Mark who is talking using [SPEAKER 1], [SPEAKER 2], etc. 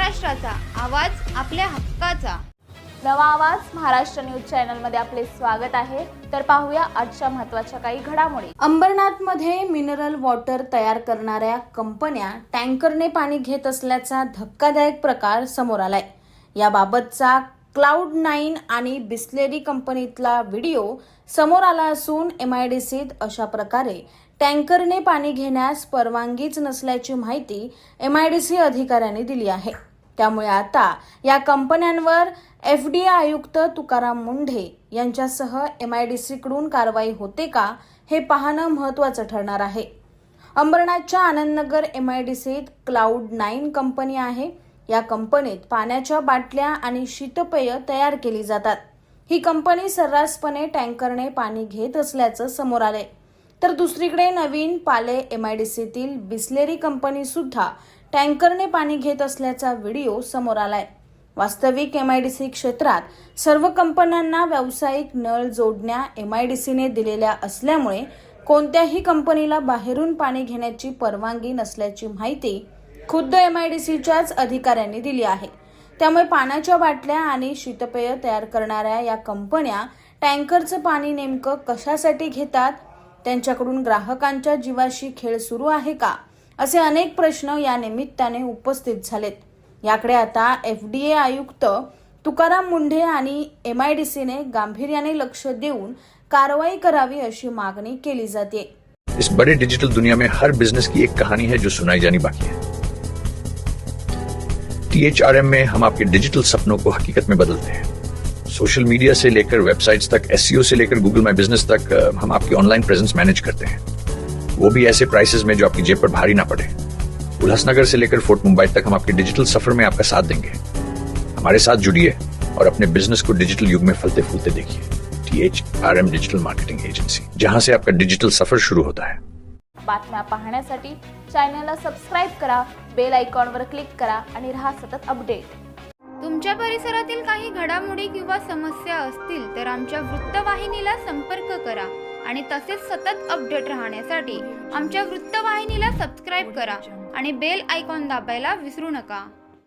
[SPEAKER 1] महाराष्ट्राचा आवाज आपल्या हक्काचा।
[SPEAKER 2] नवा आवाज महाराष्ट्र न्यूज चॅनल मध्ये आपले स्वागत आहे। तर पाहूया आजच्या महत्त्वाच्या काही घडामोडी।
[SPEAKER 3] अंबरनाथमध्ये मिनरल वॉटर तयार करणाऱ्या कंपन्या टँकरने पाणी घेत असल्याचा धक्कादायक प्रकार समोर आलाय। याबाबतचा क्लाउड9 आणि बिस्लेरी कंपनीतला व्हिडिओ समोर आला असून MIDCत अशा प्रकारे टँकरने पाणी घेण्यास परवानगीच नसल्याची माहिती MIDC अधिकाऱ्यांनी दिली आहे। त्यामुळे आता या कंपन्यांवर FDA आयुक्त तुकाराम मुंढे यांच्यासह MIDC कडून कारवाई होते का हे पाहणं महत्त्वाचं ठरणार आहे। अंबरनाथच्या आनंदनगर MIDCत क्लाउड9 कंपनी आहे। या कंपनीत पाण्याच्या बाटल्या आणि शीतपेय तयार केली जातात। ही कंपनी सर्रासपणे टँकरने पाणी घेत असल्याचं समोर आलंय। तर दुसरीकडे नवीन पाले MIDCतील बिस्लेरी कंपनी सुद्धा टँकरने पाणी घेत असल्याचा व्हिडिओ समोर आलाय। वास्तविक MIDC क्षेत्रात सर्व कंपन्यांना व्यावसायिक नळ जोडण्या MIDCने दिलेल्या असल्यामुळे कोणत्याही कंपनीला बाहेरून पाणी घेण्याची परवानगी नसल्याची माहिती खुद्द MIDCच्याच अधिकाऱ्यांनी दिली आहे। त्यामुळे पाण्याच्या बाटल्या आणि शीतपेय तयार करणाऱ्या या कंपन्या टँकरचं पाणी नेमकं कशासाठी घेतात, त्यांच्याकडून ग्राहकांच्या जीवाशी खेळ सुरू आहे का, असे अनेक प्रश्न या निमित्ताने उपस्थित झालेत। याकडे आता FDA आयुक्त तुकाराम मुंढे आणि MIDCने गांभीर्याने लक्ष देऊन कारवाई करावी अशी मागणी केली जाते।
[SPEAKER 4] इस बड़े डिजिटल दुनिया में हर बिजनेस की एक कहानी है जो सुनाई जानी बाकी है। THRM में हम आपके डिजिटल सपनों को हकीकत में बदलते हैं। सोशल मीडिया से लेकर वेबसाइट्स तक, SEO से लेकर गूगल माई बिजनेस तक, हम आपकी ऑनलाइन प्रेजेंस मैनेज करते हैं, वो भी ऐसे प्राइसेस में जो आपकी जेब पर भारी ना पड़े। उल्लासनगर से लेकर फोर्ट मुंबई तक हम आपके डिजिटल सफर में आपका साथ देंगे। हमारे साथ जुड़िए और अपने बिजनेस को डिजिटल युग में फलते फूलते देखिए। THRM डिजिटल मार्केटिंग एजेंसी, जहां से आपका डिजिटल सफर शुरू होता है।
[SPEAKER 2] बातम्या पाहण्यासाठी चॅनलला सबस्क्राइब करा, बेल आयकॉनवर क्लिक करा आणि रहा सतत अपडेट।
[SPEAKER 1] तुमच्या परिसरातील काही घडामोडी किंवा समस्या असतील तर आमच्या वृत्तवाहिनीला संपर्क करा आणि तसेच सतत अपडेट राहण्यासाठी आमच्या वृत्तवाहिनीला सबस्क्राइब करा आणि बेल आयकॉन दाबायला विसरू नका।